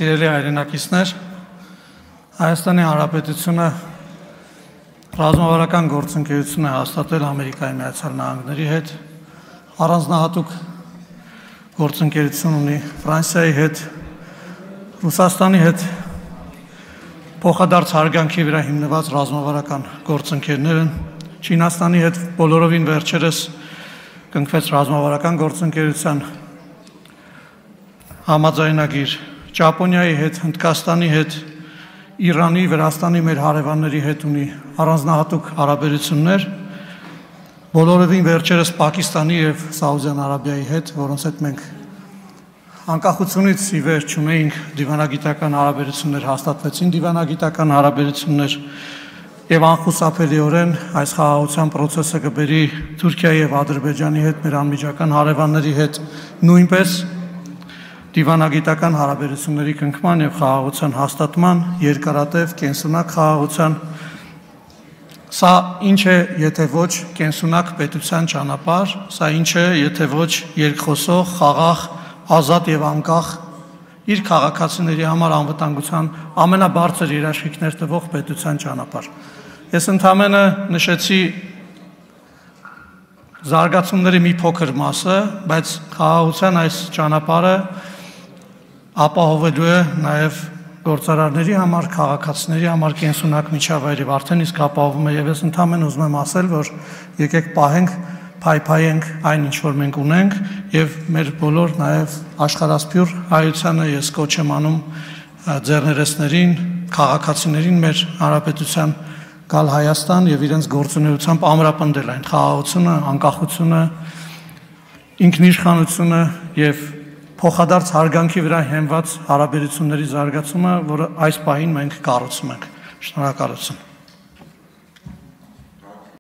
Սիրելի հայրենակիցներ, Հայաստանի Հանրապետությունը ռազմավարական գործընկերություն է հաստատել Ամերիկայի Միացյալ Նահանգների հետ, առանձնահատուկ գործընկերություն ունի Ֆրանսիայի հետ, Ռուսաստանի հետ փոխադարձ հարգանքի վրա հիմնված ռազմավարական գործընկերներ են, Չինաստանի հետ բոլորովին վերջերս կնքվեց ռազմավարական գործընկերության համաձայնագիր, Ճապոնիայի հետ, Հնդկաստանի հետ, Իրանի, Վրաստանի մեր հարևանների հետ ունի առանձնահատուկ հարաբերություններ, բոլորովին վերջերս Պակիստանի եւ Սաուդյան Արաբիայի հետ, որոնց հետ մենք անկախությունից ի վեր չունեինք դիվանագիտական հարաբերություններ, հաստատվեցին դիվանագիտական հարաբերություններ եւ անխուսափելիորեն այս խաղաղության process-ը կբերի Թուրքիայի եւ Ադրբեջանի հետ մեր անմիջական հարևանների հետ նույնպես դիվանագիտական հարաբերությունների կնքման եւ խաղաղության հաստատման, երկարատև կենսունակ խաղաղության, սա ինչ է, եթե ոչ կենսունակ պետության ճանապարհ, սա ինչ է, եթե ոչ երկխոսող, խաղաղ, ազատ եւ անկախ իր քաղաքացիների համար անվտանգության ամենաբարձր երաշխիքներ տվող պետության ճանապարհ։ Ես ընդհանրապես նշեցի զարգացումների մի փոքր մասը, բայց խաղաղության այս ճանապարհը ապահովելու է նաև գործարարների համար, քաղաքացիների համար կենսունակ միջավայր եւ արդեն իսկ ապահովում է եւ ես ընդհանրապես ուզում եմ ասել, որ եկեք պահենք, փայփայենք այն ինչ որ մենք ունենք եւ մեր բոլոր նաև աշխարհասփյուր հայությանը ես կոչ եմ անում ձեռներեցներին, քաղաքացիներին մեր հանրապետության գալ Հայաստան եւ իրենց գործունեությամբ ամրապնդել այն խաղաղությունը, անկախությունը, ինքնիշխանությունը եւ փոխադարձ հարգանքի վրա հենված հարաբերությունների զարգացումը, որը այս պահին մենք կառուցում ենք։ Շնորհակալություն։